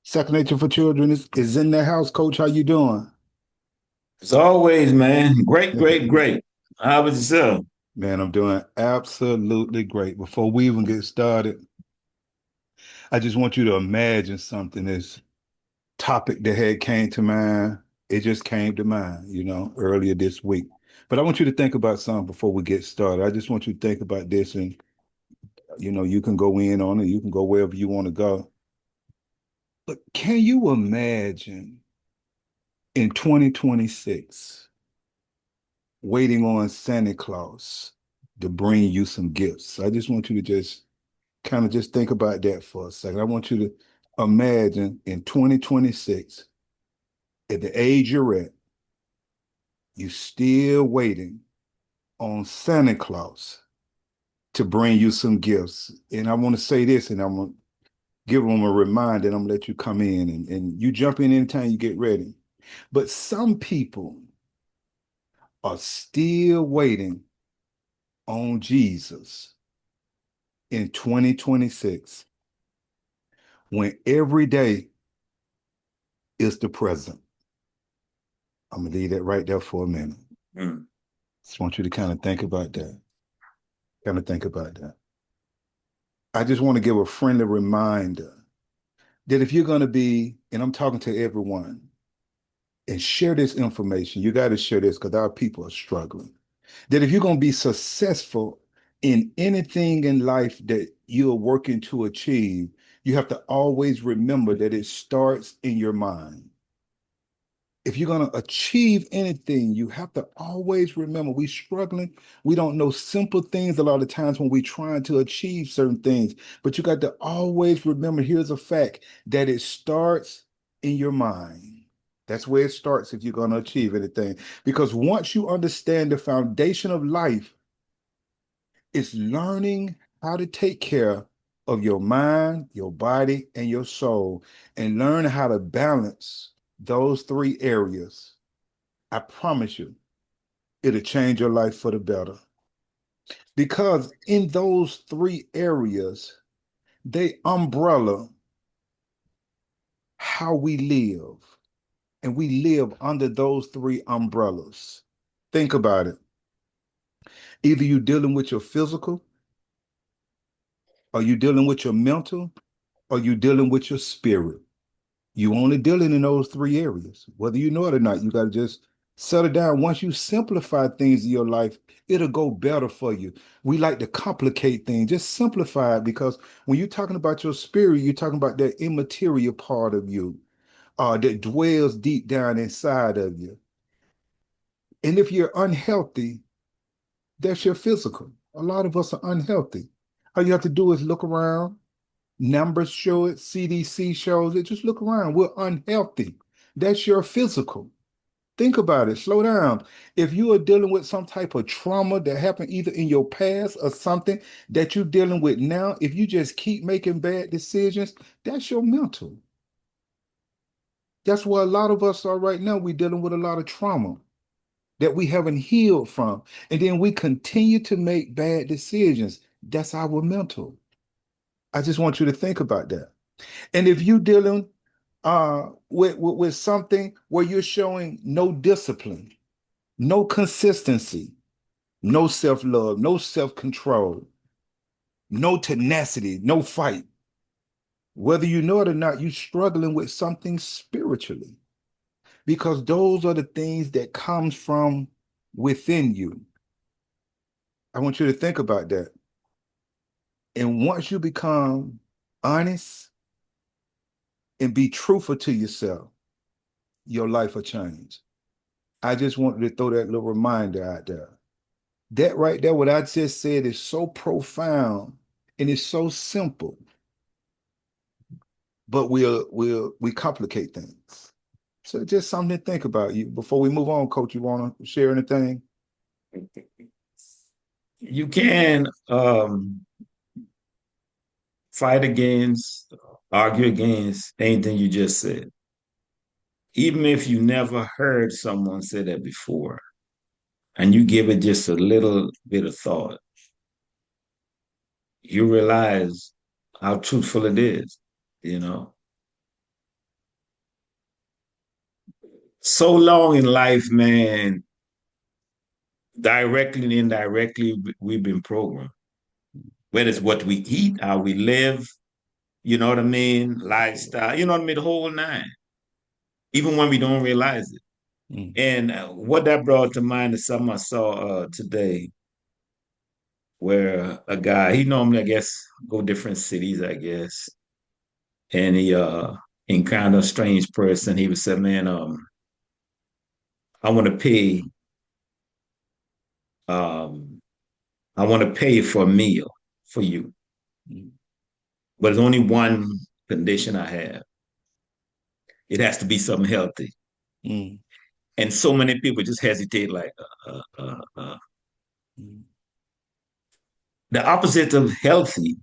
Second Nature for Children is in the house. Coach, how you doing? As always, man. Great, great, great. How was yourself? Man, I'm doing absolutely great. Before we even get started, I just want you to imagine something. This topic that had came to mind, it just came to mind, earlier this week. But I want you to think about something before we get started. I just want you to think about this and, you can go in on it. You can go wherever you want to go. But can you imagine in 2026? Waiting on Santa Claus to bring you some gifts. I just want you to just kind of just think about that for a second. I want you to imagine in 2026, at the age you're at, you still waiting on Santa Claus to bring you some gifts. And I want to say this, and I'm going to give them a reminder, and I'm going to let you come in and you jump in anytime you get ready. But some people are still waiting on Jesus in 2026 when every day is the present. I'm gonna leave that right there for a minute. Mm. Just want you to kind of think about that. Kind of think about that. I just want to give a friendly reminder that if you're going to be, and I'm talking to everyone, and share this information, you got to share this because our people are struggling. That if you're going to be successful in anything in life that you're working to achieve, you have to always remember that it starts in your mind. If you're going to achieve anything, you have to always remember we're struggling. We don't know simple things a lot of times when we're trying to achieve certain things. But you got to always remember here's a fact that it starts in your mind. That's where it starts if you're going to achieve anything. Because once you understand the foundation of life, it's learning how to take care of your mind, your body, and your soul, and learn how to balance those three areas. I promise you, it'll change your life for the better. Because in those three areas, they umbrella how we live. And we live under those three umbrellas. Think about it. Either you're dealing with your physical, or you're dealing with your mental, or you're dealing with your spirit. You only dealing in those three areas. Whether you know it or not, you got to just settle down. Once you simplify things in your life, it'll go better for you. We like to complicate things. Just simplify it because when you're talking about your spirit, you're talking about that immaterial part of you that dwells deep down inside of you. And if you're unhealthy, that's your physical. A lot of us are unhealthy. All you have to do is look around. Numbers show it, CDC shows it. Just look around. We're unhealthy. That's your physical. Think about it. Slow down. If you are dealing with some type of trauma that happened either in your past or something that you're dealing with now, if you just keep making bad decisions, that's your mental. That's where a lot of us are right now. We're dealing with a lot of trauma that we haven't healed from. And then we continue to make bad decisions. That's our mental. I just want you to think about that. And if you're dealing with something where you're showing no discipline, no consistency, no self-love, no self-control, no tenacity, no fight, whether you know it or not, you're struggling with something spiritually because those are the things that comes from within you. I want you to think about that. And once you become honest and be truthful to yourself, your life will change. I just wanted to throw that little reminder out there. That right there, what I just said is so profound and it's so simple, but we complicate things. So just something to think about. You before we move on, Coach, you want to share anything? You can fight against, argue against anything you just said. Even if you never heard someone say that before, and you give it just a little bit of thought, you realize how truthful it is, you know? So long in life, man, directly and indirectly, we've been programmed. Whether it's what we eat, how we live, you know what I mean, lifestyle, you know what I mean, the whole nine, even when we don't realize it. Mm, And what that brought to mind is something I saw today, where a guy, he normally, I guess, go different cities, I guess, and he encountered a strange person. He was said, "Man, I want to pay, um, I want to pay for a meal for you, mm, but there's only one condition I have. It has to be something healthy." mm, And so many people just hesitate, like, mm. the opposite of healthy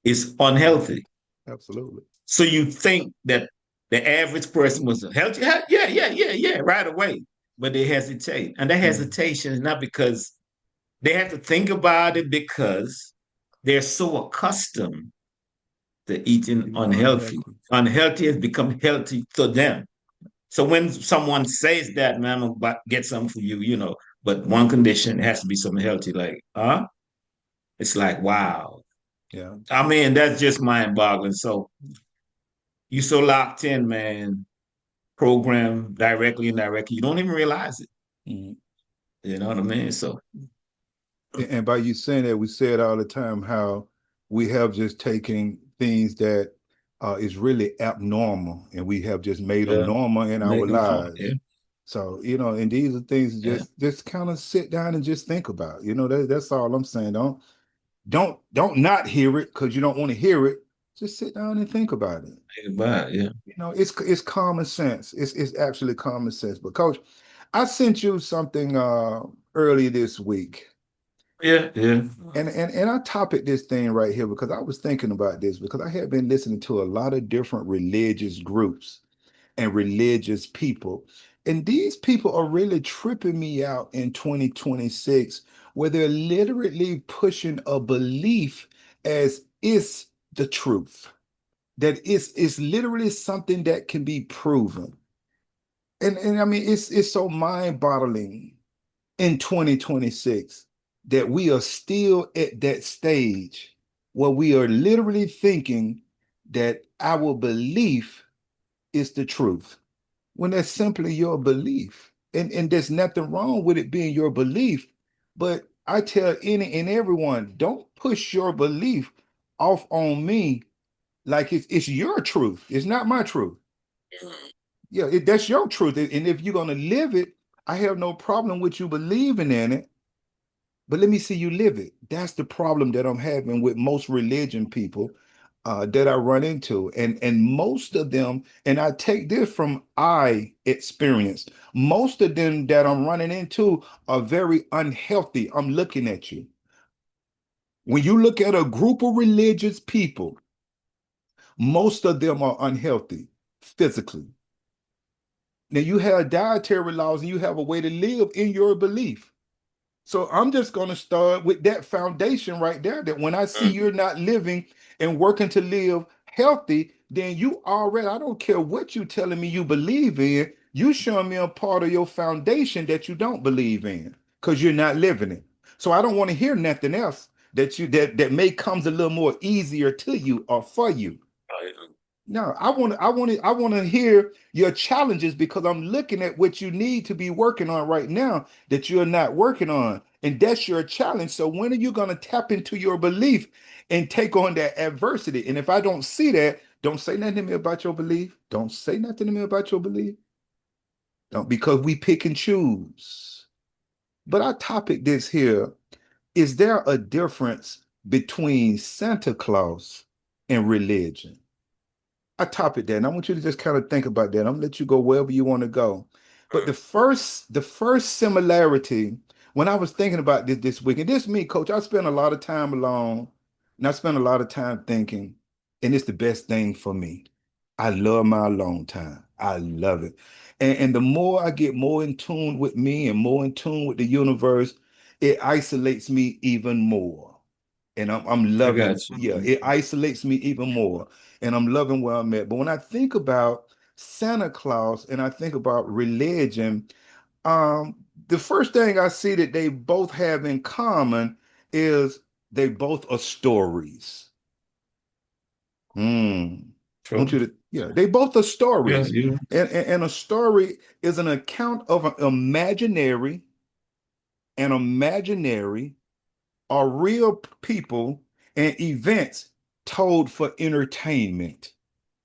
is unhealthy. Absolutely. So you think that the average person was healthy? Yeah, yeah, yeah, yeah, right away. But they hesitate. And that Mm. hesitation is not because they have to think about it, because they're so accustomed to eating Eating unhealthy. unhealthy. Unhealthy has become healthy to them. So when someone says that, man, I'm about to get something for you, but one condition, it has to be something healthy, like, huh? It's like, wow. Yeah. I mean, that's just mind boggling. So you so locked in, man, program directly and indirectly. You don't even realize it. Mm. You know what I mean? So And by you saying that, we say it all the time how we have just taken things that is really abnormal and we have just made them yeah, normal in our make them normal. Yeah, lives. So, and these are things yeah. just kind of sit down and just think about. That's all I'm saying. Don't not hear it because you don't want to hear it. Just sit down and think about it. Think about it. Yeah, It's common sense. It's actually common sense. But coach, I sent you something earlier this week. yeah, yeah. And I topic this thing right here because I was thinking about this because I had been listening to a lot of different religious groups and religious people. And these people are really tripping me out in 2026, where they're literally pushing a belief as is the truth, that is literally something that can be proven. And I mean it's so mind-boggling in 2026 that we are still at that stage where we are literally thinking that our belief is the truth when that's simply your belief. And there's nothing wrong with it being your belief. But I tell any and everyone, don't push your belief off on me like it's your truth. It's not my truth. Yeah, that's your truth. And if you're going to live it, I have no problem with you believing in it. But let me see you live it. That's the problem that I'm having with most religion people that I run into. And most of them, and I take this from I experience, most of them that I'm running into are very unhealthy. I'm looking at you. When you look at a group of religious people, most of them are unhealthy physically. Now you have dietary laws and you have a way to live in your belief. So I'm just going to start with that foundation right there. That when I see Mm. you're not living and working to live healthy, then you already, I don't care what you telling me you believe in, you showing me a part of your foundation that you don't believe in because you're not living it. So I don't want to hear nothing else that may comes a little more easier to you or for you. No, I want to hear your challenges because I'm looking at what you need to be working on right now that you're not working on. And that's your challenge. So when are you going to tap into your belief and take on that adversity? And if I don't see that, don't say nothing to me about your belief. Don't say nothing to me about your belief. Don't because we pick and choose. But our topic this here, is there a difference between Santa Claus and religion? I top it there, and I want you to just kind of think about that. I'm gonna let you go wherever you want to go. But the first similarity, when I was thinking about this week, and this me, coach, I spend a lot of time alone, and I spend a lot of time thinking, and it's the best thing for me. I love my alone time. I love it. And the more I get more in tune with me and more in tune with the universe, it isolates me even more. And I'm I got loving, you. yeah, it isolates me even more and I'm loving where I'm at. But when I think about Santa Claus and I think about religion, um, the first thing I see that they both have in common is they both are stories. Hmm. I want True. you to, yeah, they both are Yes, stories. you. And a story is an account of an imaginary or real people and events told for entertainment.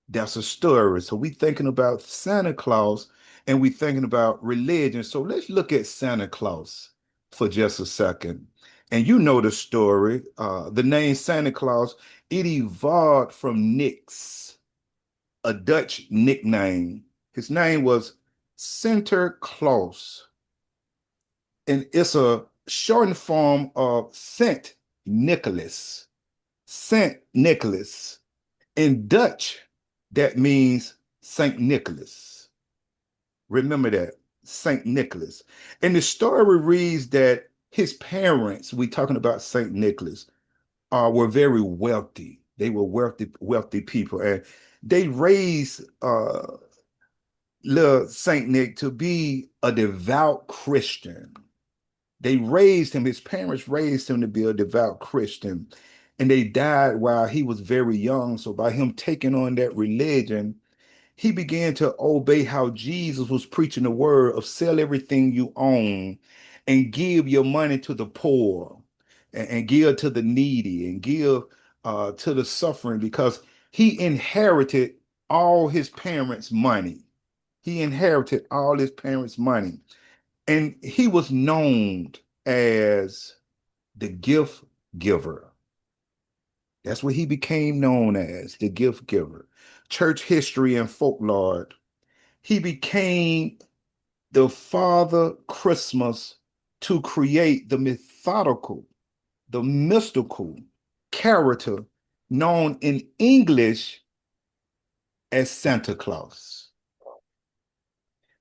That's a story. So we thinking about Santa Claus and we thinking about religion. So let's look at Santa Claus for just a second. And you know the story. The name Santa Claus, it evolved from Nix, a Dutch nickname. His name was Sinterklaas, and it's a shortened form of Saint Nicholas. Saint Nicholas. In Dutch, that means Saint Nicholas. Remember that, Saint Nicholas. And the story reads that his parents, we talking about Saint Nicholas, were very wealthy. They were wealthy people, and they raised little Saint Nick to be a devout Christian. They raised him, his parents raised him to be a devout Christian, and they died while he was very young. So by him taking on that religion, he began to obey how Jesus was preaching the word of sell everything you own and give your money to the poor and give to the needy and give to the suffering because he inherited all his parents' money. He inherited all his parents' money. And he was known as the gift giver. That's what he became known as, the gift giver. Church history and folklore. He became the Father Christmas to create the mystical character known in English as Santa Claus.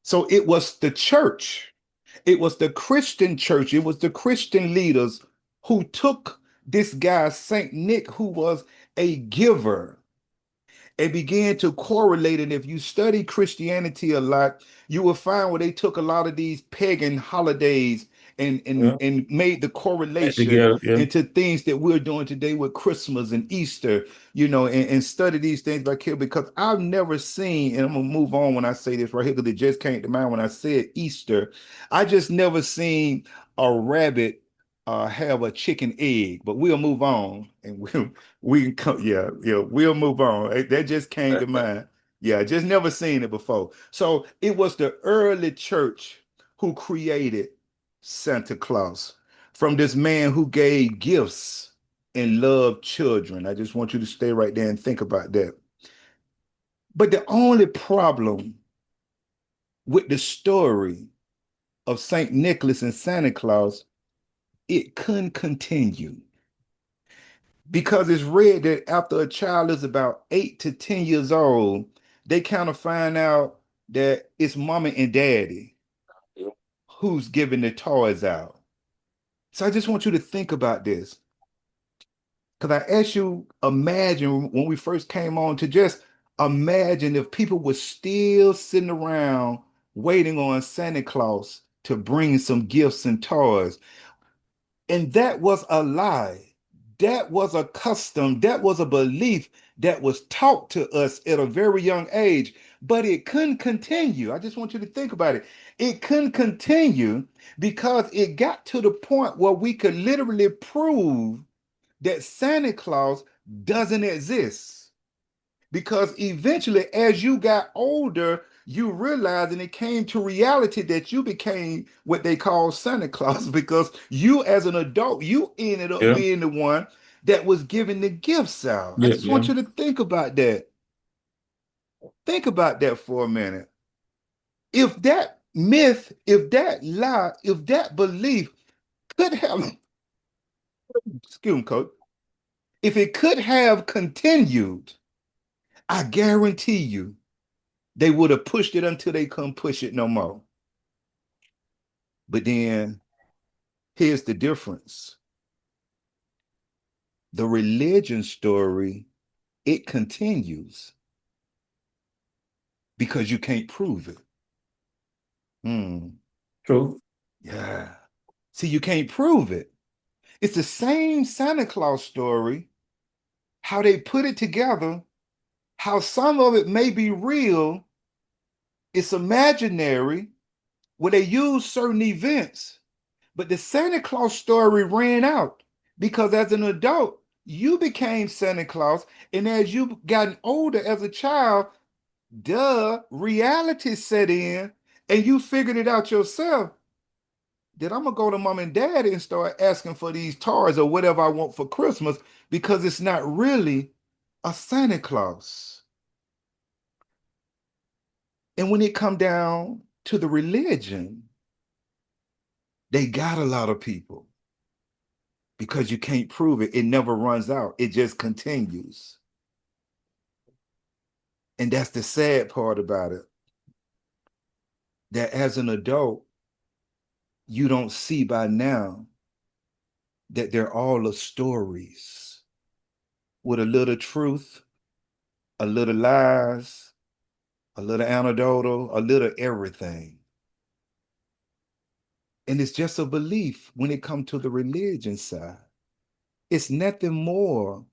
So it was the church, it was the Christian church, it was the Christian leaders who took this guy, Saint Nick, who was a giver, and began to correlate. And if you study Christianity a lot, you will find where they took a lot of these pagan holidays and Yeah. made the correlation Together. Yeah. into things that we're doing today with Christmas and Easter, and study these things back here because I've never seen, and I'm gonna move on when I say this right here because it just came to mind when I said Easter. I just never seen a rabbit have a chicken egg, but we'll move on and we can come, yeah, we'll move on. That just came to mind. Yeah, just never seen it before. So it was the early church who created Santa Claus from this man who gave gifts and loved children. I just want you to stay right there and think about that. But the only problem with the story of St. Nicholas and Santa Claus, it couldn't continue because it's read that after a child is about 8 to 10 years old, they kind of find out that it's mommy and daddy who's giving the toys out. So I just want you to think about this. Because I asked you, imagine when we first came on to just imagine if people were still sitting around waiting on Santa Claus to bring some gifts and toys. And that was a lie. That was a custom. That was a belief that was taught to us at a very young age, but it couldn't continue. I just want you to think about it. It couldn't continue because it got to the point where we could literally prove that Santa Claus doesn't exist. Because eventually, as you got older, you realized and it came to reality that you became what they call Santa Claus because you, as an adult, you ended up Yeah. being the one that was giving the gifts out. I Yeah. just Yeah. want you to think about that. Think about that for a minute. If that myth, if that lie, if that belief could have, excuse me, coach, if it could have continued, I guarantee you they would have pushed it until they couldn't push it no more. But then here's the difference. The religion story, it continues. because you can't prove it. Hmm. True. Yeah. See, you can't prove it. It's the same Santa Claus story, how they put it together, how some of it may be real, it's imaginary, where they use certain events. But the Santa Claus story ran out because as an adult, you became Santa Claus. And as you gotten older as a child, duh, reality set in and you figured it out yourself. That I'm gonna go to mom and dad and start asking for these toys or whatever I want for Christmas because it's not really a Santa Claus. And when it come down to the religion, they got a lot of people because you can't prove it. It never runs out. It just continues. And that's the sad part about it. That as an adult, you don't see by now that they're all stories with a little truth, a little lies, a little anecdotal, a little everything. And it's just a belief when it comes to the religion side. It's nothing more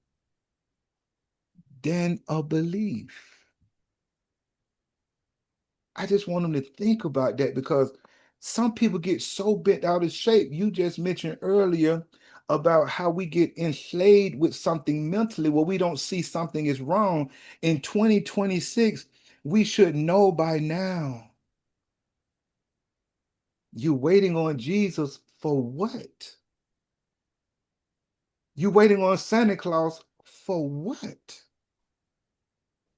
than a belief. I just want them to think about that because some people get so bent out of shape. You just mentioned earlier about how we get enslaved with something mentally where we don't see something is wrong. In 2026, we should know by now. You waiting on Jesus for what? You waiting on Santa Claus for what?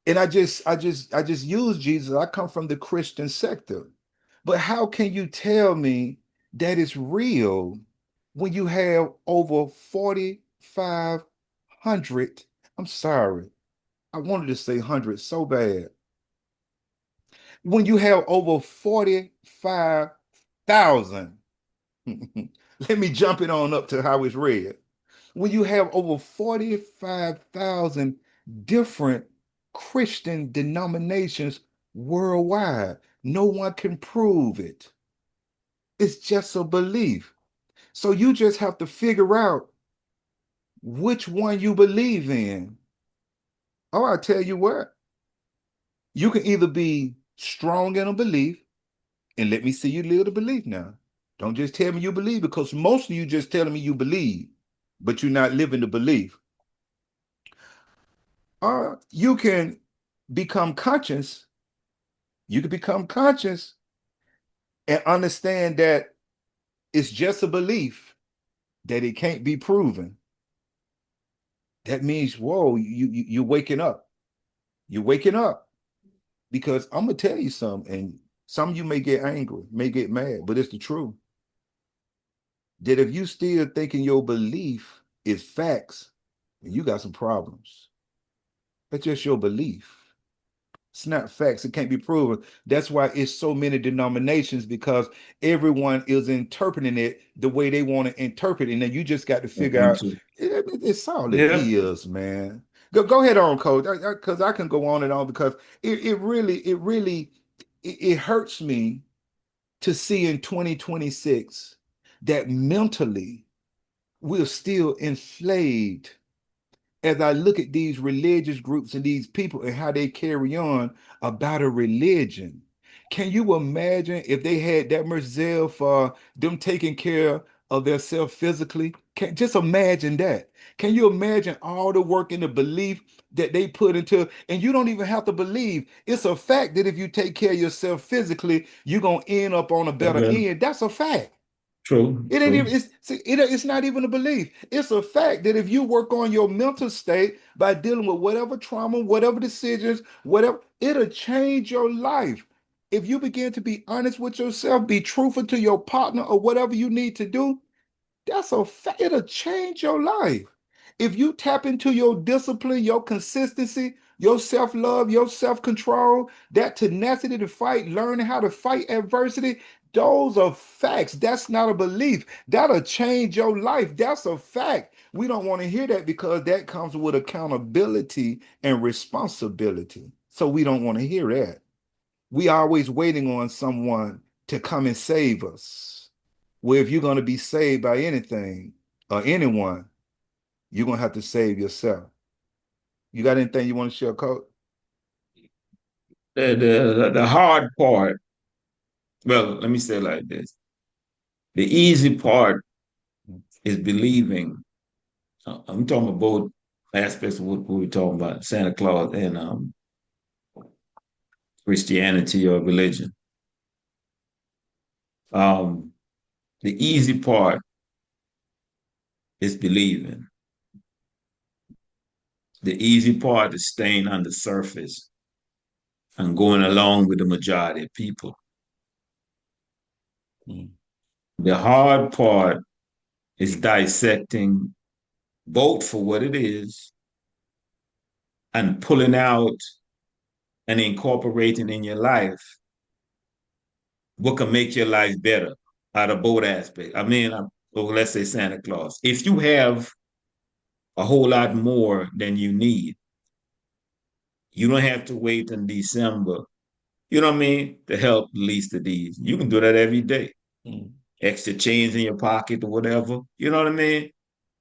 And I just use Jesus. I come from the Christian sector. But how can you tell me that it's real when you have over 4,500? I'm sorry. I wanted to say 100 so bad. When you have over 45,000, let me jump it on up to how it's read. When you have over 45,000 different Christian denominations worldwide, no one can prove it. It's just a belief. So you just have to figure out which one you believe in. Oh, I tell you what, you can either be strong in a belief and let me see you live the belief now. Don't just tell me you believe because most of you just telling me you believe, but you're not living the belief. Or you can become conscious. You can become conscious and understand that it's just a belief that it can't be proven. That means, whoa, you're waking up. You're waking up because I'm gonna tell you something, and some of you may get angry, may get mad, but it's the truth. That if you still thinking your belief is facts, then you got some problems. That's just your belief. It's not facts. It can't be proven. That's why it's so many denominations because everyone is interpreting it the way they want to interpret it. And then you just got to I figure think out so. it's all it Yeah. is, man. Go ahead on, coach, because I can go on and on because it hurts me to see in 2026 that mentally we're still enslaved as I look at these religious groups and these people and how they carry on about a religion. Can you imagine if they had that much zeal for them taking care of their self physically? Just imagine that. Can you imagine all the work and the belief that they put into? And you don't even have to believe. It's a fact that if you take care of yourself physically, you're gonna end up on a better Okay. end. That's a fact. True. It ain't True. even, it's not even a belief. It's a fact that if you work on your mental state by dealing with whatever trauma, whatever decisions, whatever, it'll change your life. If you begin to be honest with yourself, be truthful to your partner or whatever you need to do, that's a fact. It'll change your life. If you tap into your discipline, your consistency, your self-love, your self-control, that tenacity to fight, learning how to fight adversity, those are facts. That's not a belief. That'll change your life. That's a fact. We don't want to hear that because that comes with accountability and responsibility. So we don't want to hear that. We always waiting on someone to come and save us. Well, if you're going to be saved by anything or anyone, you're going to have to save yourself. You got anything you want to share, Coach? The hard part, well, let me say it like this. The easy part is believing. I'm talking about both aspects of what we were talking about, Santa Claus and Christianity or religion. Um, the easy part is believing. The easy part is staying on the surface and going along with the majority of people. Mm, The hard part is dissecting both for what it is and pulling out and incorporating in your life what can make your life better out of both aspects. I mean, well, let's say Santa Claus. If you have a whole lot more than you need, you don't have to wait in December, you know what I mean, to help the least of these. You can do that every day. mm, Extra change in your pocket or whatever, you know what I mean?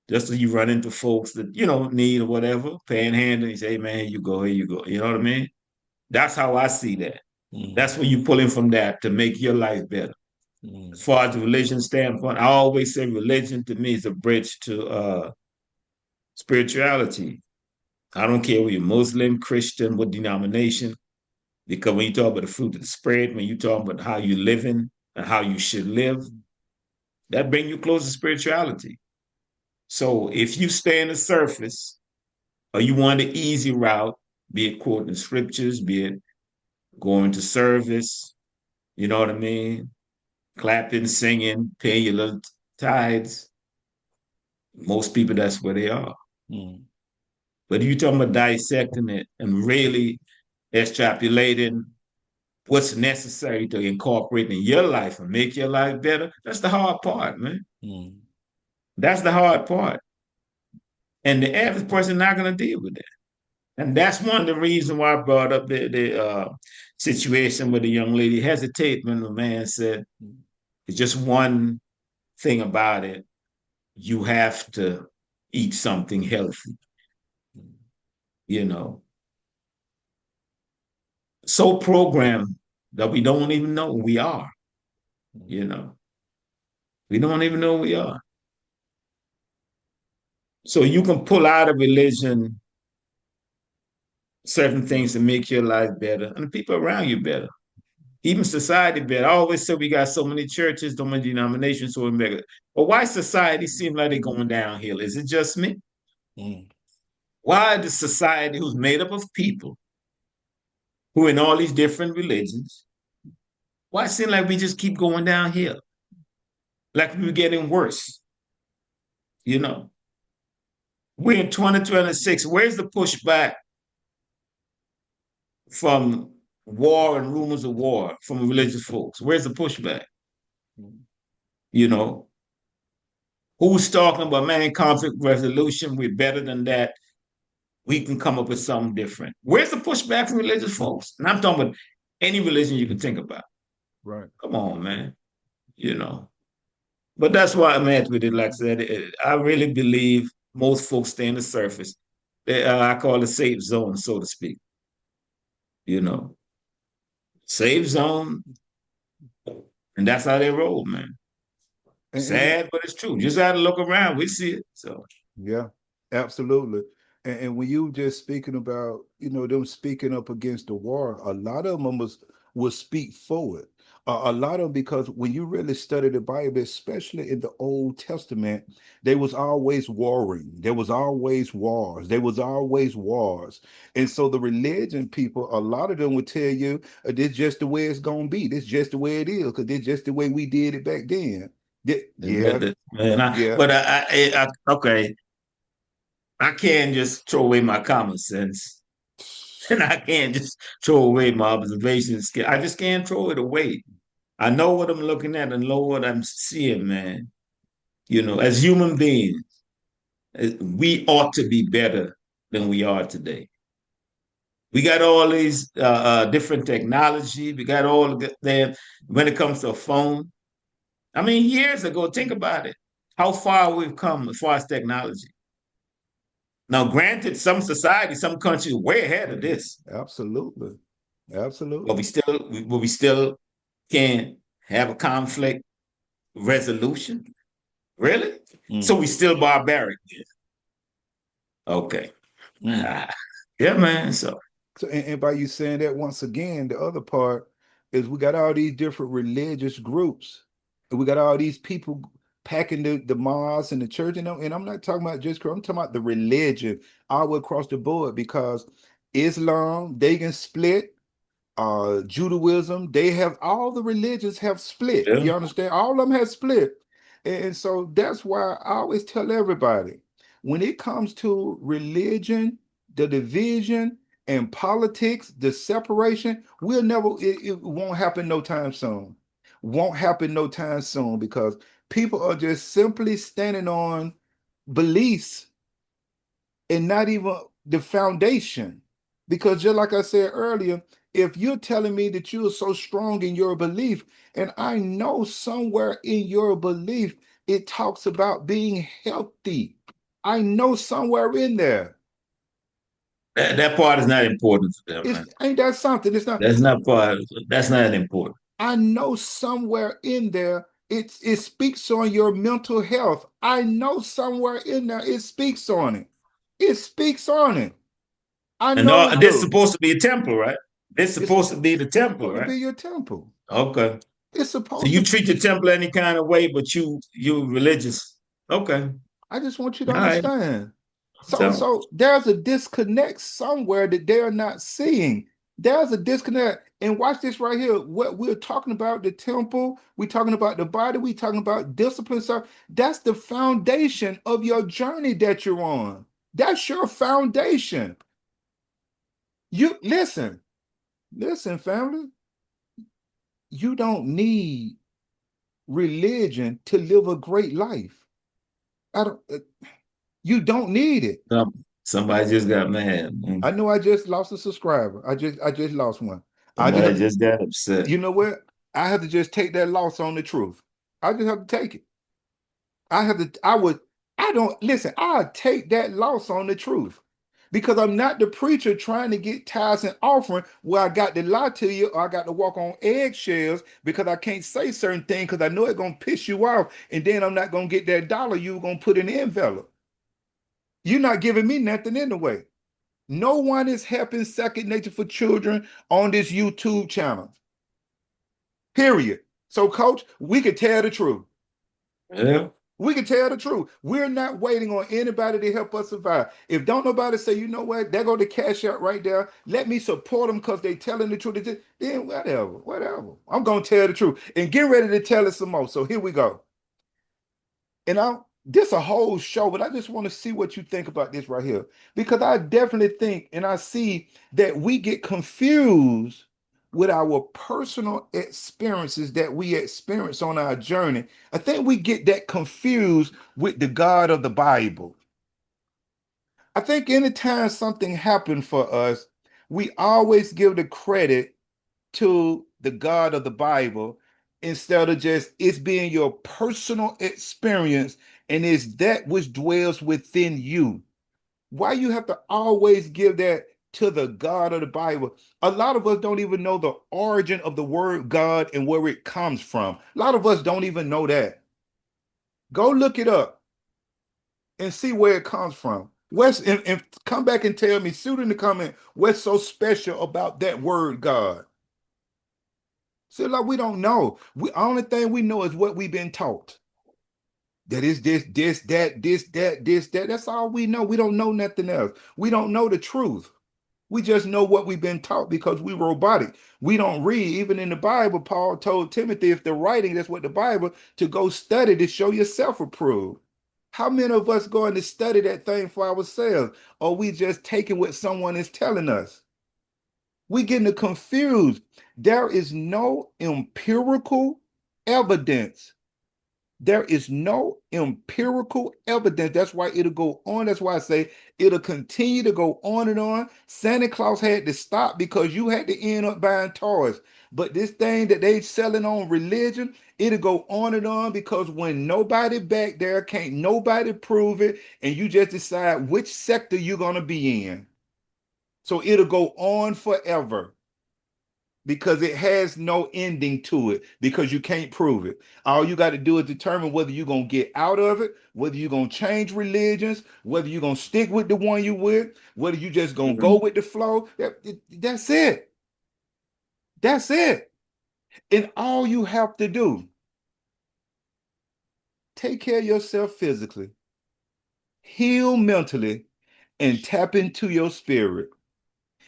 Just so you run into folks that, need or whatever, panhandle, you say, hey, man, here you go. You know what I mean? That's how I see that. mm, That's where you pull in from that to make your life better. As mm, far as the religion standpoint, I always say religion to me is a bridge to spirituality. I don't care whether you're Muslim, Christian, what denomination, because when you talk about the fruit of the spirit, when you talk about how you living and how you should live, that bring you close to spirituality. So if you stay in the surface or you want the easy route, be it quoting the scriptures, be it going to service, you know what I mean? Clapping, singing, paying your little tithes. Most people, that's where they are. mm, But if you're talking about dissecting it and really extrapolating what's necessary to incorporate in your life and make your life better, that's the hard part, man. mm. That's the hard part. And the average person not going to deal with that. And that's one of the reasons why I brought up the situation with the young lady hesitate when the man said, it's just one thing about it. You have to eat something healthy, you know. So programmed that we don't even know we are, you know. We don't even know we are. So you can pull out of religion certain things to make your life better and the people around you better. Even society better. I always say we got so many churches, so many denominations, so many. But why society seem like they're going downhill? Is it just me? Mm, Why the society who's made up of people who are in all these different religions, why it seem like we just keep going downhill? Like we're getting worse, you know? We're in 2026. Where's the pushback from war and rumors of war from religious folks? Where's the pushback? mm, You know, who's talking about man conflict resolution? We're better than that. We can come up with something different. Where's the pushback from religious folks? And I'm talking about any religion you can think about. right. Come on, man. You know. But that's why I'm at with it. Like I said, I really believe most folks stay in the surface. I call it safe zone, so to speak. You know, safe zone, and that's how they roll, man. And Sad, but it's true. Just gotta look around. We see it. So yeah, absolutely. And when you just speaking about, them speaking up against the war, a lot of them was speak forward. A lot of them, because when you really study the Bible, especially in the Old Testament, there was always warring. There was always wars. There was always wars. And so the religion people, a lot of them would tell you, this just the way it's gonna be. This just the way it is, because this just the way we did it back then. Yeah, man, yeah. okay. I can't just throw away my common sense, and I can't just throw away my observations. I just can't throw it away. I know what I'm looking at and know what I'm seeing, man. You know, as human beings, we ought to be better than we are today. We got all these different technology. We got all there when it comes to a phone. I mean, years ago, think about it. How far we've come as far as technology. Now, granted, some societies, some countries are way ahead of this, Absolutely. but Absolutely. we still can have a conflict resolution. Really? So Mm, we still barbaric. Okay. mm. Ah, yeah, man. So So, and by you saying that once again, the other part is we got all these different religious groups, and we got all these people packing the mosques and the church, and I'm not talking about just I'm talking about the religion all the way across the board because Islam, they can split, Judaism, they have all the religions have split. yeah. You understand? All of them have split. And so that's why I always tell everybody when it comes to religion, the division and politics, the separation, it won't happen no time soon. Won't happen no time soon because people are just simply standing on beliefs and not even the foundation. Because just like I said earlier, if you're telling me that you're so strong in your belief, and I know somewhere in your belief it talks about being healthy. I know somewhere in there. That part is not important to them, man. It's ain't that something? It's not. That's not part. That's not important. I know somewhere in there it speaks on your mental health. I know somewhere in there it speaks on it. It speaks on it. I And know it this is do. supposed to be a temple, right? This is It's supposed to be the temple, supposed to right? be your temple. Okay. It's So supposed you to. treat the temple any kind of way, but you religious. Okay. I just want you to All right. understand. So, So so there's a disconnect somewhere that they're not seeing. There's a disconnect. And watch this right here. What we're talking about, the temple, we're talking about the body, we're talking about discipline. So that's the foundation of your journey that you're on. That's your foundation. You listen, listen, family. You don't need religion to live a great life. I don't. You don't need it. somebody just got mad. I know I just lost a subscriber. I just lost one. I just Somebody have to, just got upset. you know what? I have to just take that loss on the truth. I just have to take it. I have to, I would, I don't listen, I take that loss on the truth. Because I'm not the preacher trying to get tithes and offering where I got to lie to you or I got to walk on eggshells because I can't say certain things because I know it's gonna piss you off, and then I'm not gonna get that dollar you gonna put in the envelope. You're not giving me nothing anyway. No one is helping Second Nature for Children on this YouTube channel. Period. So, coach, we could tell the truth. Yeah. We can tell the truth. We're not waiting on anybody to help us survive. If don't nobody say, you know what, there go the cash out right there. Let me support them because they telling the truth. Then whatever, whatever. I'm gonna tell the truth and get ready to tell it some more. So here we go. And I this a whole show, but I just want to see what you think about this right here. Because I definitely think and I see that we get confused with our personal experiences that we experience on our journey. I think we get that confused with the God of the Bible. I think anytime something happened for us, we always give the credit to the God of the Bible instead of just it's being your personal experience and it's that which dwells within you. Why you have to always give that to the God of the Bible? A lot of us don't even know the origin of the word God and where it comes from. A lot of us don't even know that. Go look it up and see where it comes from. What's and come back and tell me, shoot in the comment, what's so special about that word God? So like we don't know. We only thing we know is what we've been taught. That is this, that. That's all we know. We don't know nothing else. We don't know the truth. We just know what we've been taught because we robotic. We don't read. Even in the Bible, Paul told Timothy, if the writing, that's what the Bible, to go study to show yourself approved. How many of us going to study that thing for ourselves? Or we just taking what someone is telling us? We getting confused. There is no empirical evidence There is no empirical evidence. That's why it'll go on. That's why I say it'll continue to go on and on. Santa Claus had to stop because you had to end up buying toys. But this thing that they selling on religion, it'll go on and on because when nobody back there can't nobody prove it, and you just decide which sector you're gonna be in. So it'll go on forever because it has no ending to it because you can't prove it. All you got to do is determine whether you're going to get out of it, whether you're going to change religions, whether you're going to stick with the one you with, whether you just going to go Mhm. with the flow. That's it. That's it. And all you have to do, take care of yourself physically, heal mentally, and tap into your spirit.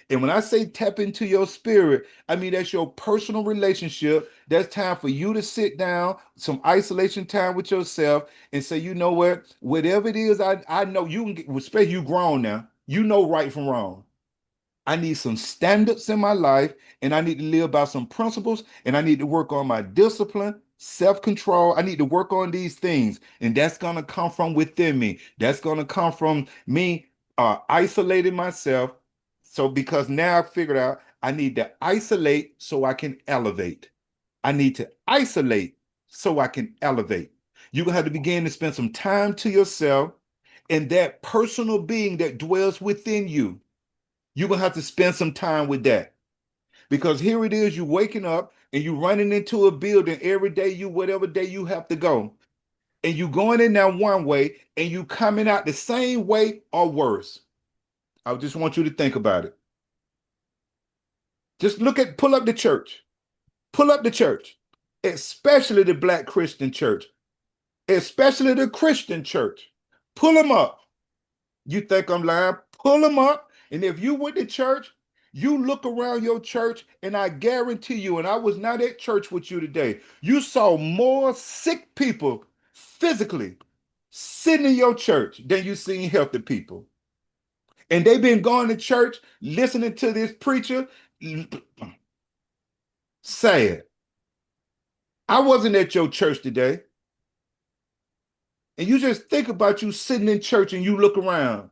And when I say tap into your spirit, I mean that's your personal relationship. That's time for you to sit down, some isolation time with yourself, and say, you know what? Whatever it is, I know you can get, especially you grown now. You know right from wrong. I need some standards in my life, and I need to live by some principles, and I need to work on my discipline, self-control. I need to work on these things, and that's gonna come from within me. That's gonna come from me isolating myself. So because now I figured out I need to isolate so I can elevate. I need to isolate so I can elevate. You're gonna have to begin to spend some time to yourself and that personal being that dwells within you. You're gonna have to spend some time with that because here it is, you waking up and you running into a building every day, you whatever day you have to go, and you going in there one way and you coming out the same way or worse. I just want you to think about it. Just pull up the church, pull up the church, especially the Black Christian church, especially the Christian church. Pull them up. You think I'm lying? Pull them up. And if you went to church, you look around your church, and I guarantee you, and I was not at church with you today, you saw more sick people physically sitting in your church than you seen healthy people. And they've been going to church, listening to this preacher. Sad. I wasn't at your church today. And you just think about you sitting in church and you look around,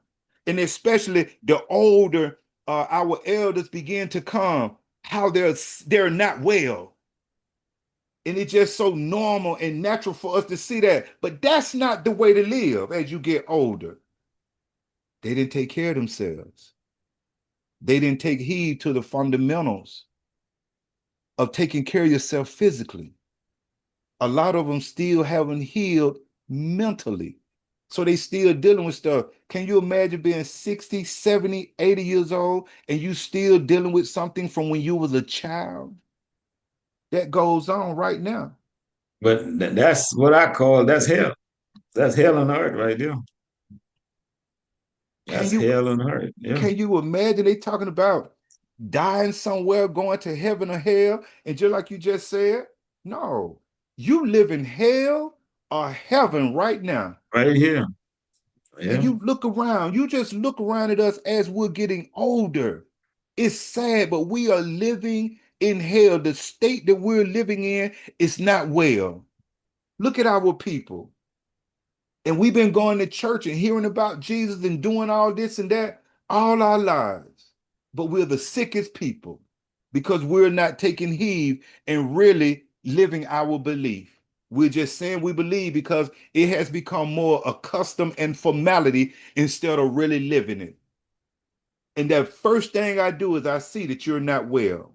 and especially the older our elders begin to come, how they're not well, and it's just so normal and natural for us to see that. But that's not the way to live as you get older. They didn't take care of themselves. They didn't take heed to the fundamentals of taking care of yourself physically. A lot of them still haven't healed mentally. So they still dealing with stuff. Can you imagine being 60, 70, 80 years old and you still dealing with something from when you was a child? That goes on right now. But that's what I call that's hell. That's hell on earth right there. Can That's you hell on earth. Yeah. can you imagine they talking about dying somewhere, going to heaven or hell? And just like you just said, no, you live in hell or heaven right now. Right here. And Yeah. you look around, you just look around at us as we're getting older. It's sad, but we are living in hell. The state that we're living in is not well. Look at our people. And we've been going to church and hearing about Jesus and doing all this and that all our lives. But we're the sickest people because we're not taking heed and really living our belief. We're just saying we believe because it has become more a custom and formality instead of really living it. And that first thing I do is I see that you're not well.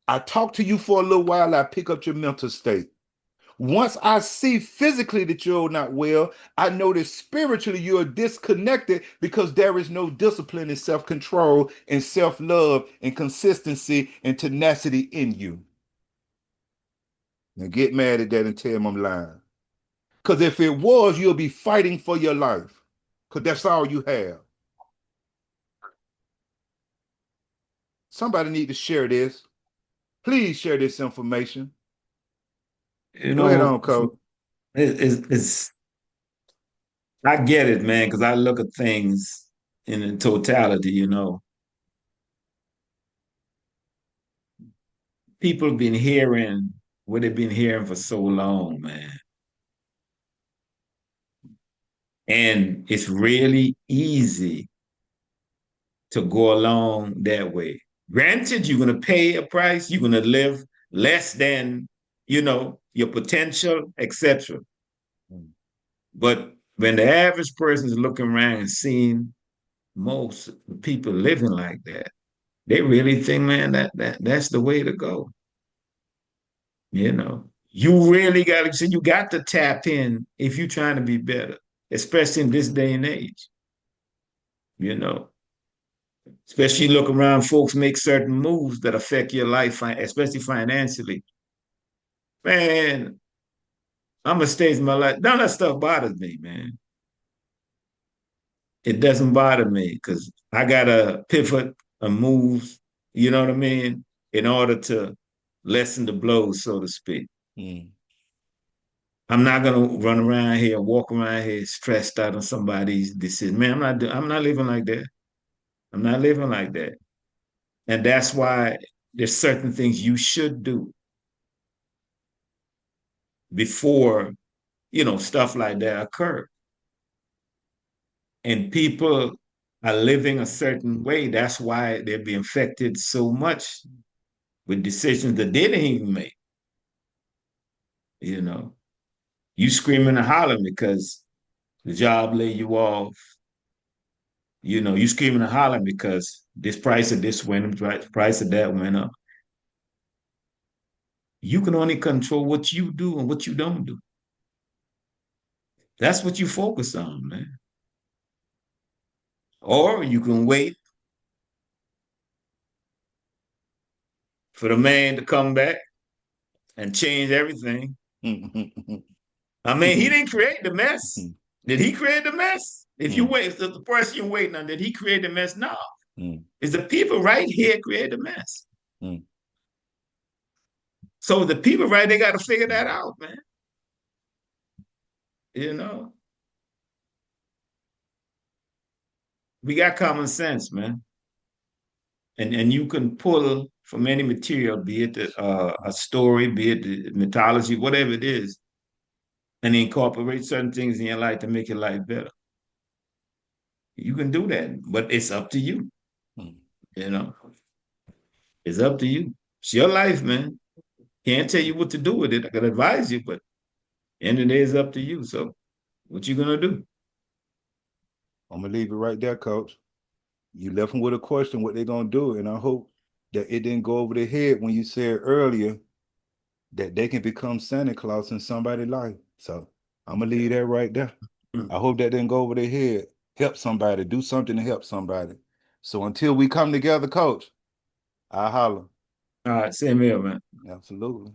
I talk to you for a little while, I pick up your mental state. Once I see physically that you're not well, I know that spiritually you're disconnected because there is no discipline and self control and self love and consistency and tenacity in you. Now get mad at that and tell them I'm lying. Because if it was, you'll be fighting for your life because that's all you have. Somebody need to share this. Please share this information. You Go ahead know, on, Coach. it's I get it, man, because I look at things in totality, you know. People have been hearing what they've been hearing for so long, man. And it's really easy to go along that way. Granted, you're going to pay a price, you're going to live less than, your potential, etc. mm, But when the average person is looking around and seeing most people living like that, they really think, man, that's the way to go. You really got to see, you got to tap in if you're trying to be better, especially in this day and age. You know, especially look around, folks make certain moves that affect your life, especially financially. Man, I'm a stage in my life. None of that stuff bothers me, man. It doesn't bother me because I gotta pivot and move, you know what I mean, in order to lessen the blows, so to speak. mm. I'm not gonna run around here, walk around here stressed out on somebody's decision. Man, I'm not living like that. I'm not living like that. And that's why there's certain things you should do before, stuff like that occur. And people are living a certain way. That's why they're being affected so much with decisions that they didn't even make. You know, you screaming and hollering because the job laid you off. You screaming and hollering because this price of this went up, price of that went up. You can only control what you do and what you don't do. That's what you focus on, man. Or you can wait for the man to come back and change everything. I mean, he didn't create the mess. Did he create the mess? If you wait, if the person you're waiting on, did he create the mess? No. It's the people right here create the mess. So the people right, they got to figure that out, man. You know, we got common sense, man, and you can pull from any material, be it a story, be it the mythology, whatever it is, and incorporate certain things in your life to make your life better. You can do that, but it's up to you. You know, it's up to you. It's your life, man. Can't tell you what to do with it. I can advise you, but end of the day is up to you. So, what you gonna do? I'm gonna leave it right there, coach. You left them with a question, what they gonna do, and I hope that it didn't go over their head when you said earlier that they can become Santa Claus in somebody's life. So I'm gonna leave that right there. I hope that didn't go over their head. Help somebody, do something to help somebody. So until we come together, coach, I holler. All right, same here, man. Absolutely.